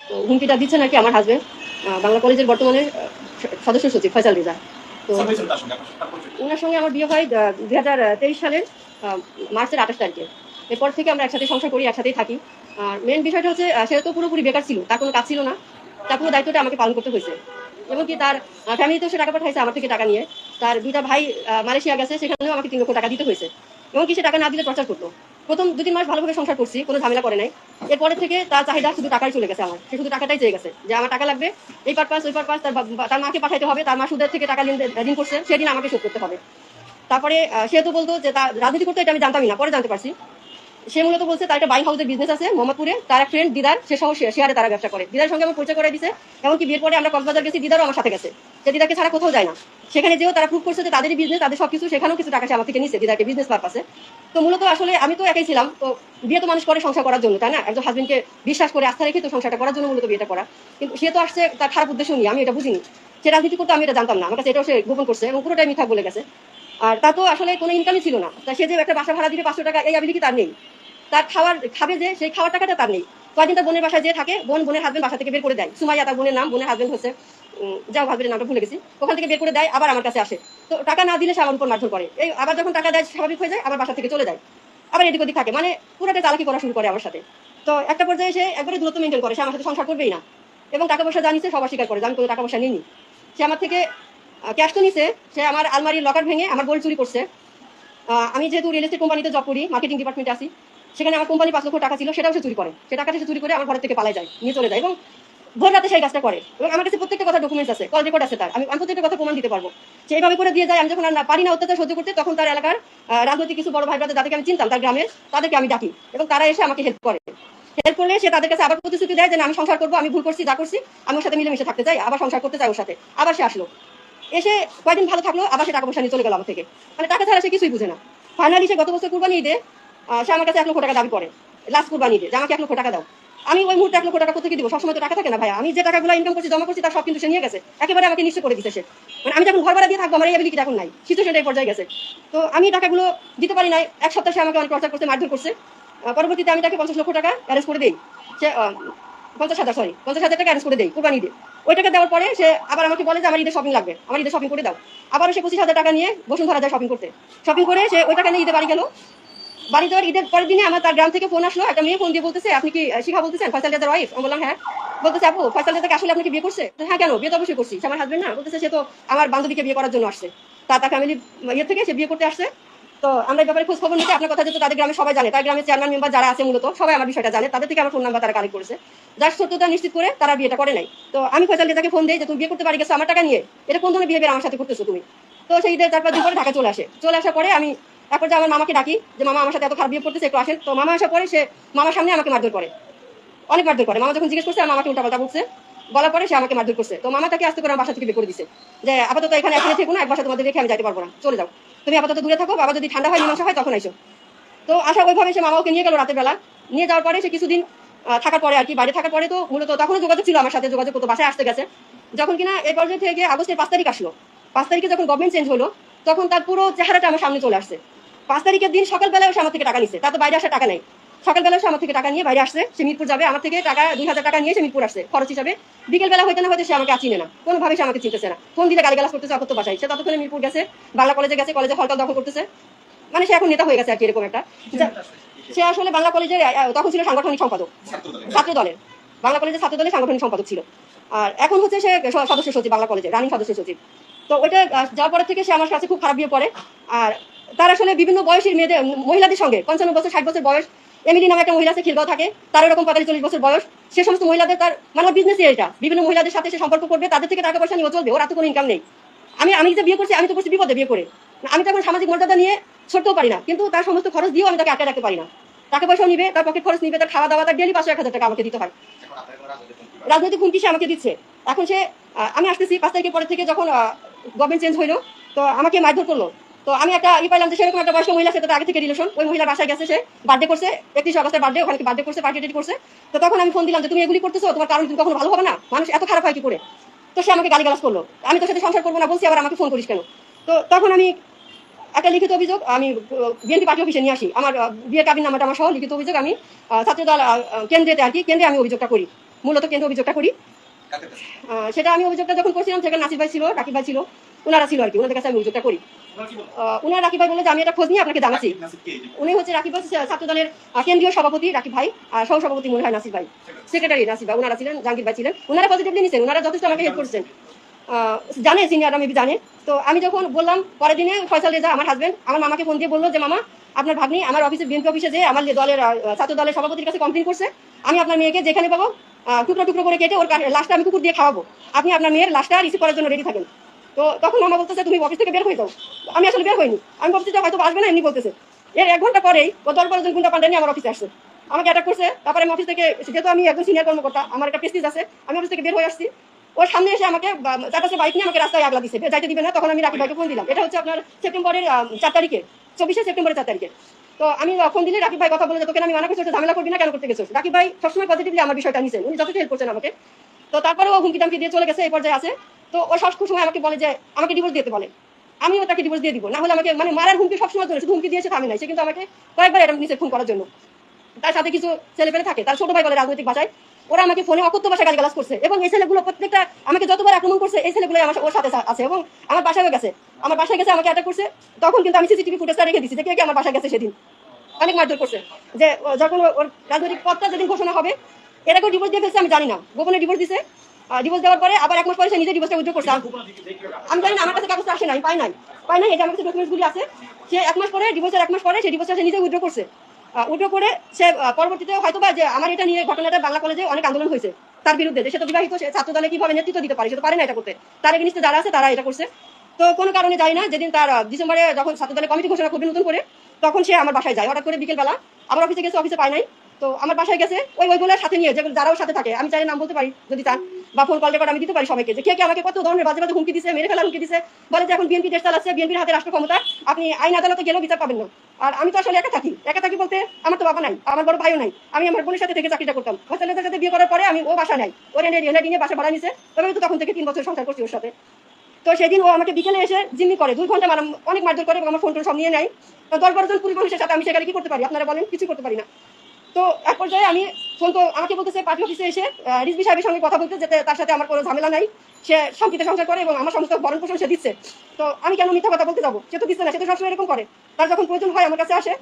তো হুমকিটা দিচ্ছেন আর কি আমার হাজবেন্ড, বাংলা কলেজের বর্তমানে সদস্য সচিব ফয়সাল রেজা। তো ওনার সঙ্গে আমার বিয়ে হয় 2023 সালের মার্চের 28 তারিখে। এরপর থেকে আমরা একসাথে সংসার করি, একসাথেই থাকি। আর মেন বিষয়টা হচ্ছে সে তো পুরোপুরি বেকার ছিল, তার কোনো কাজ ছিল না, তার পুরো দায়িত্বটা আমাকে পালন করতে হয়েছে। এমনকি তার ফ্যামিলিতেও সে টাকা পাঠাইছে আমার থেকে টাকা নিয়ে। তার 2টা ভাই মালয়েশিয়া গেছে, সেখানেও আমাকে 3 লক্ষ টাকা দিতে হয়েছে। এমনকি সে টাকা না দিলে টর্চার করতো। প্রথম 2-3 মাস ভালোভাবে সংসার করছি, কোনো ঝামেলা করে নাই। এরপরে থেকে তার চাহিদা শুধু টাকাই চলে গেছে আমার, সে শুধু টাকাটাই চেয়ে গেছে যে আমার টাকা লাগবে, এই পারপাস ওই পারপাস, তার মাকে পাঠাইতে হবে, তার মা সুদের থেকে টাকা ঋণ করছে, সেদিন আমাকে শোধ করতে হবে। তারপরে সে তো বলতো যে তার রাজনীতি করতে, এটা আমি জানতামই না, পরে জানতে পারছি। সে মূলত বলছে তার একটা বাইক হাউসের বিজনেস আছে মোহাম্মদপুরে, তার এক ফ্রেন্ড দিদার, সে সহ শেয়ারে তারা ব্যবসা করে। দিদার সঙ্গে আমার পরিচয় করে দিছে, এমনকি বিয়ের পরে আমরা কক্সবাজার গেছি, দিদারও আমার সাথে গেছে। সে দিদাকে ছাড়া কোথাও যায় না। সেখানে যেও তারা প্রুভ করছে যে তাদেরই বিজনেস, তাদের সবকিছু, সেখানেও কিছু টাকা সে আমার থেকে নিচ্ছে দিদাকে বিজনেস পারপাসে। তো মূলত আসলে আমি তো একাই ছিলাম, তো বিয়ে তো মানুষ করে সংসার করার জন্য, তাই না? একজন হাজবেন্ডকে বিশ্বাস করে আস্থা রেখে তো সংসারটা করার জন্য মূলত বিয়েটা করা। কিন্তু সে তো আসছে তার খারাপ উদ্দেশ্য নিয়ে, আমি এটা বুঝিনি। সে রাজনীতি করতে, আমি এটা জানতাম না, আমার কাছে এটাও সে গোপন করছে এবং পুরোটাই মিথ্যা বলে গেছে। আর তা তো আসলে কোনো ইনকামই ছিল না। তা সে যে একটা বাসা ভাড়া দিবে 500 টাকা, এই অ্যাবিলিটি তার নেই। তার খাবে যে সেই খাওয়ার টাকাটা তার নেই। কয়দিন তার বোনের বাসায় যে থাকে, বোনের হাজবেন্ড বাসা থেকে বের করে দেয়। সুমাইয়া তার বোনের নাম, বোনের হাজবেন্ড হচ্ছে যাও, হাজবেন্ডের নামটা ভুলে গেছি। ওখান থেকে বের করে দেয়, আবার আমার কাছে আসে। তো টাকা না দিলে সে আমার উপর মারধর করে। এই আবার যখন টাকা দেয় স্বাভাবিক হয়ে যায়, আবার বাসা থেকে চলে যায়, আবার এদিক ওদিক থাকে, মানে পুরোটা চালাকি করা শুরু করে আমার সাথে। তো একটা পর্যায়ে সে একবারে দূরত্ব মেনটেন করে, সে আমার সাথে সংসার করবেই না। এবং টাকা পয়সা জানিছে, সব অস্বীকার করে যে আমি কোনো টাকা পয়সা নিইনি। সে আমার থেকে ক্যাশ তো নিছে, সে আমার আলমারির লকার ভেঙে আমার গোল্ড চুরি করছে। আমি যেহেতু রিয়েল এস্টেট কোম্পানিতে জব করি, মার্কেটিং ডিপার্টমেন্টে আছি, সেখানে আমার কোম্পানি 5 লক্ষ টাকা ছিল, সেটাও সে চুরি করে। সে টাকাটা সে চুরি করে আমার ঘর থেকে পালাই যায়, নিয়ে চলে যায় এবং ভোর রাতে সেই কাজটা করে। এবং আমার কাছে প্রত্যেকটা কথা ডকুমেন্টস আছে, কল রেকর্ড আছে তার, আমি প্রত্যেকটা কথা প্রমাণ দিতে পারবো। সে এইভাবে করে দিয়ে যায়। আমি যখন আর পারি না অত্যাচার সহ্য করতে, তখন তার এলাকার রাজনৈতিক কিছু বড় ভাই ব্রাদার যাদেরকে আমি চিনতাম তার গ্রামের, তাদেরকে আমি ডাকি এবং তারা এসে আমাকে হেল্প করে। হেল্প করলে সে তাদের কাছে আবার প্রতিশ্রুতি দেয় যে আমি সংসার করবো, আমি ভুল করছি, যা করছি, আমি ওর সাথে মিলেমিশে থাকতে চাই, আবার সংসার করতে চাই ওর সাথে। আবার সে আসলো, এসে কয়েকদিন ভালো থাকলো, আবার সে টাকা পয়সা নিয়ে চলে গেল আমার থেকে। মানে টাকা ছাড়া সে কিছুই বুঝে না। ফাইনালি সে গত বছর কুরবানি ঈদে সে আমার কাছে 1 লক্ষ টাকা দাবি করে, লাস্ট কুরবানি ঈদে, যে আমাকে 1 লক্ষ টাকা দাও। আমি ওই মুহূর্তে 1 লক্ষ টাকা কোথেকে দিব? সবসময় তো টাকা থাকে না ভাইয়া। আমি যে টাকাগুলো ইনকাম করছি, জমা করছি, তার সব কিন্তু সে নিয়ে গেছে, একেবারে আমাকে নিশ্চয় করে দিতে সে। মানে আমি যখন ঘর ভাড়া দিয়ে থাকবো, আমার এই অ্যাবিলিটি এখন নাই, সিচুয়েশনটা এই পর্যায়ে গেছে। তো আমি টাকাগুলো দিতে পারি নাই। 1 সপ্তাহ সে আমাকে অনেক টর্চার করছে, মারধর করছে। পরবর্তীতে আমি তাকে 50 লক্ষ টাকা অ্যারেঞ্জ করে দেই। সে 50,000, সরি 50,000 টাকা অ্যারেঞ্জ করে দেই কুরবানি ঈদে। ওই টাকা দেওয়ার পরে সে আবার আমাকে বলে যে আমার ঈদের শপিং লাগবে, আমার ঈদের শপিং করে দাও। আবারও সে 25,000 টাকা নিয়ে বসুন্ধরা যায় শপিং করতে। শপিং করে সে ওই টাকা নিয়ে ঈদে বাড়ি গেল। বাড়ি যাওয়ার ঈদের পরের দিনে আমার তার গ্রাম থেকে ফোন আসলো, একটা মেয়ে ফোন দিয়ে বলতেছে, আপনি কি শিখা বলতেছেন, ফয়সাল রেজার ওয়াইফ? আমি বললাম হ্যাঁ। বলতেছে, আপু ফয়সাল রেজাকে আসলে আপনি কি বিয়ে করছে? হ্যাঁ, কেন? বিয়ে তো অবশ্যই করছি, সে আমার হাজবেন্ড না? বলতেছে সে তো আমার বান্ধবীকে বিয়ে করার জন্য আসছে, তার ফ্যামিলি ইয়ে থেকে সে বিয়ে করতে আসছে। তো আমরা এই ব্যাপারে খোঁজ খবর নিতে, আপনার কথা যেহেতু তাদের গ্রামে সবাই জানে, তার গ্রামের চেয়ারম্যান মেম্বার যারা আছে মূলত সবাই আমার বিষয়টা জানে, তাদের থেকে আমার ফোন নাম্বার তারা কালেক্ট করেছে, যার সত্যতা নিশ্চিত করে তারা বিয়েটা করে নাই। তো আমি ফয়সাল রেজাকে ফোন দিই যে তুমি বিয়ে করতে পারি গেছো আমার টাকা নিয়ে, এটা কোন ধরনের বিহেভিয়ার আমার সাথে করতেছো তুমি? তো সেই ঈদের 4-5 দিন পরে ঢাকা চলে আসে। চলে আসার পরে আমি এক পর্যায়ে আমার মামাকে ডাকি যে মামা আমার সাথে এত খারাপ বিহেভ করতেছে, একটু আসেন। তো মামা আসার পরে সে মামার সামনে আমাকে মারধর করে, অনেক মারধর করে। মামা যখন জিজ্ঞেস করছে, আর মামাকে উল্টাপাল্টা বলছে, বলার পরে সে আমাকে মারধর করছে। তো মামা তাকে আস্তে করে আমার বাসা থেকে বের করে দিছে যে আপাতত এখানে থেকো না, এক বাসা তোমাদের রেখে আমি যাইতে পারবো না, চলে যাও, তুমি আপাতত দূরে থাকো, বাবা যদি ঠান্ডা হয় মীমাংসা হয় তখন আইসো। তো আসা ওইভাবে সে মামাকে নিয়ে গেল রাতের বেলা। নিয়ে যাওয়ার পরে সে কিছুদিন থাকার পরে আর কি, বাইরে থাকার পরে তো মূলত তখনও যোগাযোগ ছিল আমার সাথে, যোগাযোগ করতো, বাসায় আসতে গেছে। যখন কিনা এই পর্যায়ে থেকে আগস্টের 5 তারিখ আসলো, 5 তারিখে যখন গভর্নমেন্ট চেঞ্জ হলো, তখন তার পুরো চেহারাটা আমার সামনে চলে আসছে। 5 তারিখের দিন সকালবেলায় সে আমার থেকে টাকা নিচ্ছে, তার তো বাইরে আসার টাকা নেই। সকালবেলায় সে আমার থেকে টাকা নিয়ে বাইরে আসছে, সে মিরপুর যাবে, আমার থেকে টাকা 2,000 টাকা নিয়ে সে মিরপুর আসছে খরচ হিসাবে। বিকেলবেলা হইতে না হয়তো সে আমাকে চিনে না, কোনোভাবে সে আমাকে চিনতেছে না, ফোন দিলে গালিগালাজ করতেছে, অকথ্য বাসায়। সে ততক্ষণে মিরপুর গেছে, বাংলা কলেজে গেছে, কলেজে হলটাল দখল করতেছে। মানে সে এখন নেতা হয়ে গেছে আর কি, এরকম একটা। সে আসলে বাংলা কলেজের তখন ছিল সাংগঠনিক সম্পাদক, ছাত্র দলের, বাংলা কলেজের ছাত্র দলের সাংগঠনিক সম্পাদক ছিল। আর এখন হচ্ছে সে সদস্য সচিব, বাংলা কলেজের রানিং সদস্য সচিব। তো ওইটা যাওয়ার পরে থেকে সে আমার কাছে খুব খারাপ বিয়ে পড়ে। আর তার আসলে বিভিন্ন বয়সের মেয়েদের, মহিলাদের সঙ্গে 55 বছর 60 বছর বয়স, এমিলি নামে একটা মহিলা আছে, খিলগাঁও থাকে, তার এরকম 45-40 বছর বয়স। সে সমস্ত মহিলাদের, তার মানে বিজনেস এটা, বিভিন্ন মহিলাদের সাথে সে সম্পর্ক করবে, তাদের থেকে টাকা পয়সা নিয়ে চলবে, ওর তো কোনো ইনকাম নেই। আমি যে বিয়ে করছি, আমি তো করছি বিপদে বিয়ে করে। আমি তো এখন সামাজিক মর্যাদা নিয়ে ছড়তেও পারি না, কিন্তু তার সমস্ত খরচ দিয়েও আমি তাকে আটকে রাখতে পারি না। টাকা পয়সাও নিবে, তার পকেট খরচ নিবে, তার খাওয়া দাওয়া, তার ডেলি 500-1000 টাকা আমাকে দিতে হয়। রাজনৈতিক হুমকি সে আমাকে দিচ্ছে। এখন সে আমি আসতেছি 5 তারিখের পরে থেকে, যখন গভর্নমেন্ট চেঞ্জ হইলো, তো আমাকে মারধর করলো। তো আমি একটা পাইলাম যে সেরকম একটা বয়স্ক মহিলা, সাথে আগে থেকে রিলেশন, ওই মহিলার বাসায় গেছে, সে বার্থডে করছে, 31 অগস্টের বার্থডে, ওখানে বার্থডে করছে, পার্টি টেটি করছে। তো তখন আমি ফোন দিলাম যে তুমি এগুলি করতেছো, তোমার কারণ তুমি কখনো ভালো হবে না, মানুষ এত খারাপ হয় কি করে? তো সে আমাকে গালিগালাজ করলো, আমি তোর সাথে সংসার করবো না বলছি, আবার আমাকে ফোন করিস কেন? তো তখন আমি একটা লিখিত অভিযোগ আমি বিএনপি পার্টি অফিসে নিয়ে আসি, আমার বিয়ের কাবিন নামাটা আমার সহ লিখিত অভিযোগ আমি ছাত্রদল কেন্দ্রেতে আর কি, কেন্দ্রে আমি অভিযোগটা করি। মূলত কেন্দ্র অভিযোগটা করি। সেটা আমি অভিযোগটা যখন করছিলাম সেখানে নাসির ভাই ছিল, রাকিব ভাই ছিল, ওনারা ছিল আর কি, ওনাদের কাছে আমি অভিযোগটা করি। উনার রাকিব ভাই বলে যে আমি এটা খোঁজ নিয়ে আপনাকে জানাচ্ছি। উনি হচ্ছে রাকিব ভাই ছাত্র দলের কেন্দ্রীয় সভাপতি রাকিব ভাই, আর সহ সভাপতি মনে হয় নাসির ভাই, সেক্রেটারি নাসির ভাই, ওনারা ছিলেন, জাহাঙ্গীর ভাই ছিলেন। ওনারা পজিটিভলি নিছেন, ওনারা যথেষ্ট আমাকে হেল্প করছেন, জানে সিনিয়ররা মেবি জানে। তো আমি যখন বললাম, পরের দিনে ফয়সাল রেজা আমার হাজবেন্ড আমার মামাকে ফোন দিয়ে বললো যে মামা আপনার ভাগ্নি আমার অফিসে বিএনপি অফিসে যে আমার দলের ছাত্র দলের সভাপতির কাছে কমপ্লেন করছে, আমি আপনার মেয়েকে যেখানে পাবো টুকরো টুকরো করে কেটে ওর লাশটা আমি কুকুর দিয়ে খাওয়াবো, আপনি আপনার মেয়ের লাশটা রিসিভ করার জন্য রেডি থাকেন। তো তখন মামা বলতেছে তুমি অফিস থেকে বের হয়ে যাও। আমি আসলে বের হইনি, আমি ভাবছি যে হয়তো আসবে না, এমনি বলতেছে। এর 1 ঘন্টা পরেই ও 10-12 জন গুন্ডা পাল্টা নিয়ে আমার অফিসে আসছে, আমাকে অ্যাটাক করছে। তারপরে আমি অফিস থেকে, যেহেতু আমি একজন সিনিয়র কর্মকর্তা, আমার একটা প্রেস্টিজ আছে, আমি অফিস থেকে বের হয়ে আসছি। ওর সামনে এসে আমাকে চারটা বাইক নিয়ে আমাকে রাস্তায় আগলা দিছে, যাইতে দিবে না। তখন আমি রাকিব ভাইকে ফোন দিলাম, এটা হচ্ছে আপনার সেপ্টেম্বরের 4 তারিখে, 24 সেপ্টেম্বরের 4 তারিখে। তো আমি ফোন দিলে রাকিব ভাই কথা বলে যে তোকে আমি মানা করছি, ঝামেলা করবি না, কেন করতে গেছিস। রাকিব ভাই সবসময় পজিটিভলি আমার বিষয়টা নিছেন, উনি যথেষ্ট হেল্প করছেন আমাকে। তো তারপরে ও হুমকি টামকি দিয়ে চলে গেছে, এই পর্যায়ে আছে। তো ও সব সময় আমাকে বলে যে আমাকে ডিভোর্স দিতে বলে, আমিও তাকে ডিভোর্স দিয়ে দিব, না হলে আমাকে মানে মারার হুমকি সবসময় ধরে, শুধু হুমকি দিয়েছে থামে নাই, সে কিন্তু আমাকে কয়েকবার এটা নিচে ফোন করার জন্য। তার সাথে কিছু ছেলেপেলে থাকে, তার ছোট ভাই বলে রাজনৈতিক ভাষায়, ওরা আমাকে ফোনে অকথ্য ভাষায় গালিগালাজ করছে, এবং এই ছেলেগুলো প্রত্যেকটা আমাকে যতবার আক্রমণ করছে এই ছেলেগুলো আমার ওর সাথে আছে, এবং আমার বাসায় গেছে, আমার বাসায় গেছে আমাকে অ্যাটাক করছে। তখন কিন্তু আমি সিসিটিভি ফুটেজটা রেখে দিচ্ছি যে কে কে আমার বাসায় গেছে সেদিন, অনেক মারধর করছে। যে যখন ওর রাজনৈতিক পদটা যেদিন ঘোষণা হবে, এটাকে ডিভোর্স দিয়ে ফেলছে আমি জানি না, গোপনে ডিভোর্স দিছে। ডিভোর্স দেওয়ার পরে আবার 1 মাস পরে সে নিজে ডিভোর্সটা উইথড্র করছে। আমি জানি না, আমার কাছে কাগজটা আসে নাই, পাই নাই, এটা আমার কাছে ডকুমেন্টসগুলি আছে। সে 1 মাস পরে, ডিভোর্সের 1 মাস পরে সে ডিভোর্সটা সে নিজে উইথড্র করছে। উইথড্র করে সে পরবর্তীতে হয়তো বা যে আমার এটা নিয়ে ঘটনাটা বাংলা কলেজে অনেক আন্দোলন হয়েছে তার বিরুদ্ধে, যে সে তো বিবাহিত, সে ছাত্র দলে কিভাবে নেতৃত্ব দিতে পারে, সে তো পারে না এটা করতে, তার এগেইনস্টে যারা আছে তারা এটা করছে। তো কোনো কারণে যাই না, যেদিন তার ডিসেম্বরে যখন ছাত্র দলের কমিটি ঘোষণা করবে নতুন করে, তখন সে আমার বাসায় যায় হঠাৎ করে বিকেলবেলা। আমার অফিসে গেছে, অফিসে পায় নাই, তো আমার বাসায় গেছে ওইগুলোর সাথে নিয়ে, যেগুলো যারাও সাথে থাকে, আমি চাই নাম বলতে পারি যদি চান, বা ফোন কল রেকর্ড আমি দিতে পারি সবাইকে, যে কে কে আমাকে কত ধরনের বাজে বাজে হুমকি দিছে, মেরে ফেলার হুমকি দিছে, বলে যে এখন বিএনপি দেশ চালাচ্ছে, বিএনপির হাতে রাষ্ট্র ক্ষমতা, আপনি আইন আদালতে গেলেও বিচার পাবেন না। আর আমি তো আসলে একা থাকি বলতে আমার তো বাবা নাই, আমার বড় ভাইও নাই, আমি আমার বোনের সাথে থেকে চাকরিটা করতাম। হোস্টেলের সাথে বিয়ে করার পরে আমি ও বাসা নাই, ওর এনে নিয়ে বাসা ভাড়া নিছে, তবে তো তখন থেকে 3 বছর সংসার করছি ওর সাথে। তো সেদিন ও আমাকে বিকেলে এসে জিম্মি করে, 2 ঘন্টা অনেক মারধর করে, এবং আমার ফোন টোন সব নিয়ে নেয়। 10-12 জন পুলিশ মানুষের সাথে আমি সেখানে কি করতে পারি আপনারা বলেন, কিছু করতে পারি না। তো এক পর্যায়ে আমি ফোন তো আমাকে বলতেছে পার্টি অফিসে এসে রিজভি সাহেবের সঙ্গে কথা বলতে, যেতে তার সাথে আমার কোনো ঝামেলা নাই, সে শান্তিতে সংসার করে এবং আমার সমস্ত ভরণ পোষণ সে দিচ্ছে। তো আমি কেন মিথ্যা কথা বলতে যাবো, সে তো দিচ্ছে না, সে তো সবসময় এরকম করে। তার যখন প্রয়োজন হয় আমার কাছে আসে,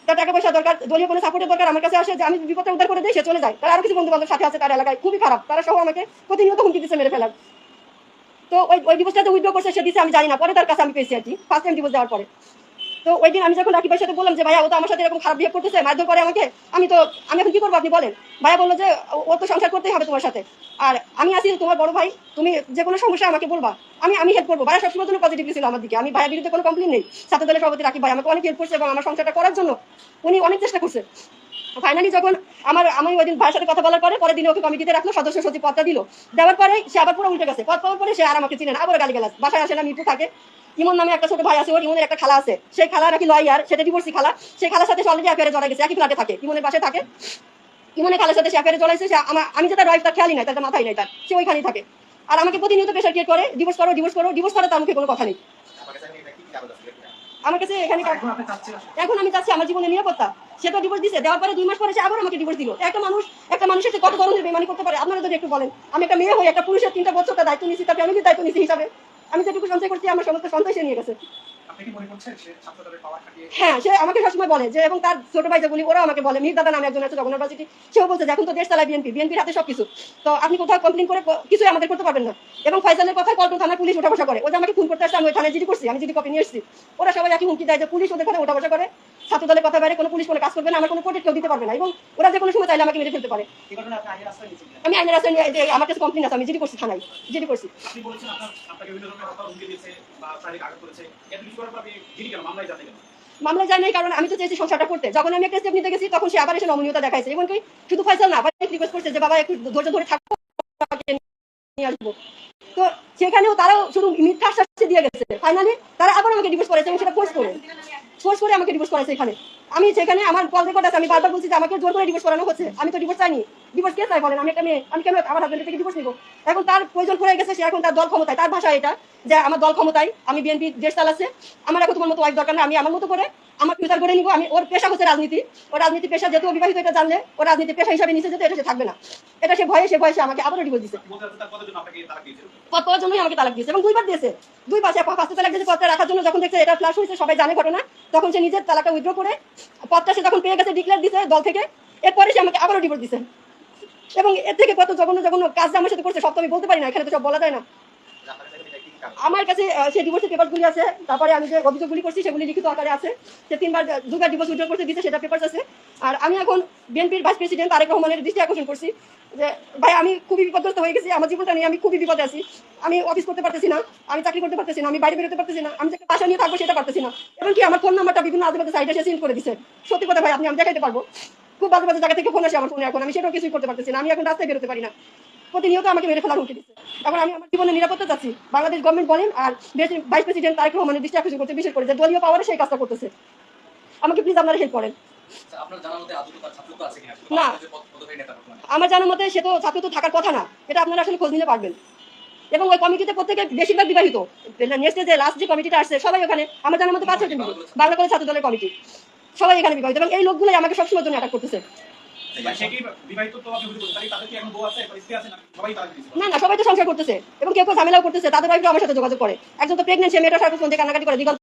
তার টাকা পয়সা দরকার, দলীয় কোনো সাপোর্টের দরকার, আমার কাছে আসে, যে আমি বিপদটা উদ্ধার করে দিই, সে চলে যায়। তার আরো কিছু বন্ধু বান্ধব সাথে আছে তার এলাকায়, খুবই খারাপ, তারা সহ আমাকে প্রতিনিয়ত হুমকি দিচ্ছে মেরে ফেলার। তো ওই ডিভোর্সটা যে উইথড্র করছে সে দিচ্ছে আমি জানি না, পরে তার কাছে আমি পেয়েছি আর কি, ফার্স্ট টাইম ডিভোর্স দেওয়ার পরে। তো ওই দিন আমি যখন রাকিব ভাইয়ের সাথে বললাম যে ভাইয়া ও তো আমার সাথে এরকম খারাপ বিহেভ করতেছে, মারধর করে আমাকে, আমি এখন কি করবো আপনি বলেন। ভাইয়া বললো যে ও তো সংসার করতেই হবে তোমার সাথে, আর আমি আছি তোমার বড় ভাই, তুমি যে কোনো সমস্যা আমাকে বলবা, আমি হেল্প করবো। ভাইয়া সবসময় জন্য পজিটিভ ছিল আমার দিকে, আমি ভাইয়ের বিরুদ্ধে কোনো কমপ্লেন নেই। ছাত্র দলের সভাপতি রাকিব ভাই আমাকে অনেক হেল্প করছে, এবং আমার সংসারটা করার জন্য উনি অনেক চেষ্টা করছে। ফাইনালি যখন আমি ওই দিন ভাইয়ের সাথে কথা বলার পরে দিনে ওকে কমিটিতে রাখলো, সদস্য সচিব পদটা দিল, দেওয়ার পরে সে আবার পুরো উল্টে গেছে। পদ পাওয়ার পরে সে আর আমাকে চিনে না, আবার গালিগালাজ, বাসায় আসে না, মিরপুর থাকে। ইমন নামে একটা ছোট ভাই আছে, ওর ইমনের একটা খালা আছে, সেই খালা নাকি লয়ার, সেটা ডিভোর্সি খালা, সেই খালার সাথে অলরেডি অ্যাফেয়ারে জড়াই গেছে, একই ফ্ল্যাটে থাকে, ইমনের বাসায় থাকে। ইমনের খালার সাথে সে অ্যাফেয়ারে জড়াইছে, আমি যে তার ওয়াইফ তার খেয়ালই নাই, তার মাথায় নাই, তার সে ওইখানেই থাকে। আর আমাকে প্রতিনিয়ত প্রেশার ক্রিয়েট করে, ডিভোর্স করা তার মুখে কোনো কথা নেই। আমার কাছে এখানে এখন আমি চাচ্ছি আমার জীবনের নিরাপত্তা। সে তো ডিভোর্স দিছে, দেওয়ার পরে 2 মাস পরে সে আবার আমাকে ডিভোর্স দিল। একটা মানুষের কত ধরনের বেমানি করতে পারে আপনারা যদি একটু বলেন। আমি একটা মেয়ে হয়ে একটা পুরুষের 3টা বছর তার দায়িত্ব নিয়েছি, তার ফ্যামিলির দায়িত্ব নিয়েছি হিসাবে আমি যেটুকু সঞ্চয় করছি আমার সমস্ত সঞ্চয় সে নিয়ে গেছে। হ্যাঁ, সে আমাকে সবসময় বলে যে, এবং তার ছোট ভাই যেগুলি ওরাও আমাকে বলে, মির দাদা নামে একজন আছে জগন্নাথ ইউনিভার্সিটি, সেও বলছে যে এখন তো দেশ চালায় বিএনপির হাতে সবকিছু, তো আপনি কোথাও কমপ্লেন করে কিছুই আমাদের করতে পারবেন না। এবং ফয়সালের কথায় পল্টন থানার পুলিশ ওঠা বসা করে, ও যে আমাকে খুন করতে আসছে, আমি ওই থানায় জিডি করছি, আমি জিডি কপি নিয়ে এসেছি। ওরা সবাই একই হুমকি দেয় যে পুলিশ ওদের কথা ওঠা বসা করে, ছাত্র দলের কথা বাইরে কোনো পুলিশ কোনো কাজ করবে না, আমার কোনো প্রোটেক্ট কেউ দিতে পারবে না, এবং ওরা যে কোনো সময় চাইলে আমাকে মেরে ফেলতে পারে। আমি আইনের রাস্তায় নিয়ে যে আমার কাছে কমপ্লেন আছে, আমি জিডি করছি, থানায় জিডি করছি। মামলায় যায় নাই, কারণ আমি তো চেয়েছি সংসারটা করতে। যখন আমি একটা স্টেপ নিতে গেছি তখন সে আবার এসে নমনীয়তা দেখাইছে, এবং শুধু ফয়সাল না, রিকোয়েস্ট করছে যে বাবা একটু ধৈর্য ধরে থাকো, নিয়ে আসবো। তো সেখানেও তারাও শুধু মিথ্যা আশ্বাস দিয়ে গেছে। ফাইনালি তারা আবার আমাকে ডিভোর্স করেছে, এবং সেটা ফোর্স করে আমাকে ডিভোর্স করাইছে। আমি সেখানে আমার কল রেকর্ড আছে, আমি বারবার বলছি যে আমাকে জোর করে ডিভোর্স করানো হচ্ছে, আমি তো ডিভোর্স চাইনি। ডিভোর্স কে চাই বলেন, আমি একটা মেয়ে, আমি কেন আমার হাজবেন্ডের থেকে ডিভোর্স নিব? এখন তার প্রয়োজন পড়ে গেছে, সে এখন তার দল ক্ষমতায়, তার ভাষা এটা যে আমার দল ক্ষমতায়, আমি বিএনপি দেশ চালাচ্ছে, আমার এখন তোমার মতো ওয়াইফ দরকার না, আমি আমার মতো করে আমার ফিউচার করে নিবো আমি। ওর পেশা হচ্ছে রাজনীতি, ওর রাজনীতি পেশা যেহেতু বিবাহিত, এটা জানলে ওর রাজনীতি পেশা হিসাবে নিচে যেতে এটা সে থাকবে না। এটা সে ভয়ে আমাকে আবারও ডিভোর্স দিচ্ছে। পদ পাওয়ার জন্যই আমাকে তালাক দিয়েছে এবং 2 বার দিয়েছে। 2 পাশে ফার্স্টে তালাক দিয়েছে পদটা রাখার জন্য, যখন দেখছে এটা ফ্লাশ হয়েছে, সবাই জানে ঘটনা, তখন সে নিজের তালাকটা উইথড্র করে পদটা সে যখন পেয়ে গেছে ডিক্লেয়ার দিয়েছে দল থেকে, এরপরে সে আমাকে আবারও ডিভোর্স দিয়েছে। এবং এর থেকে কত জঘন্য জঘন্য কাজ আমার সাথে করছে সব তো আমি বলতে পারি না, এখানে তো সব বলা যায় না। আমার কাছে সেই ডিভোর্সের পেপারগুলি আছে, তারপরে আমি যে অভিযোগগুলি করছি সেগুলি লিখিত আকারে আছে। সে 2বার ডিভোর্স উইথড্র করতে দিয়েছে, সেটা পেপারস আছে। আর আমি এখন বিএনপির ভাইস প্রেসিডেন্ট তারেক রহমানের দৃষ্টি আকর্ষণ করছি যে ভাই আমি খুবই বিপদগ্রস্ত হয়ে গেছি, আমার জীবনটা নিয়ে আমি খুবই বিপদে আছি। আমি অফিস করতে পারতেছি না, আমি চাকরি করতে পারতেছি না, আমি বাইরে বেরোতে পারতেছি না, আমি যে বাসা নিয়ে থাকবো সেটা পারতেছি না। এমনকি আমার ফোন নাম্বারটা বিভিন্ন আজেবাজে সাইটে সে সিল করে দিচ্ছে। সত্যি কথা ভাই, আমি দেখাইতে পারবো, খুব বাজে বাজে জায়গা থেকে ফোন আসে আমার ফোনে, এখন আমি সেটাও কিছুই করতে পারতেছি না। আমি এখন রাস্তায় বেরোতে পারি না, প্রতিনিয়ত আমাকে মেরে ফেলার হুমকি দিচ্ছে। এখন আমি আমার জীবনের নিরাপত্তা চাচ্ছি, বাংলাদেশ গভর্নমেন্ট বলেন আর ভাইস প্রেসিডেন্ট তারেক রহমানের দৃষ্টি আকর্ষণ করতে, বিশেষ করে যে দলীয় পাওয়ারে সেই কাজটা করতেছে। আমাকে প্লিজ আপনারা হেল্প করেন। না, আমার জানার মতে সে তো ছাত্র তো থাকার কথা না, এটা আপনারা আসলে খোঁজ নিতে পারবেন। এবং ওই কমিটিতে প্রত্যেকে বেশিরভাগ বিবাহিত। নেক্সট যে লাস্ট যে কমিটিটা আসছে সবাই ওখানে, আমার জানার মতে 5-6 জন বাংলা কলেজ ছাত্র দলের কমিটি, সবাই এখানে বিবাহিত। এবং এই লোকগুলোই আমাকে সবসময় জন্য অ্যাটাক করতেছে। না না, সবাই তো সংসার করতেছে এবং কেউ কেউ ঝামেলাও করতেছে, তাদের ওয়াইফরা আমার সাথে যোগাযোগ করে। একজন তো প্রেগনেন্ট, সে মেয়েটা সারা ফোন দিয়ে কান্নাকাটি করে।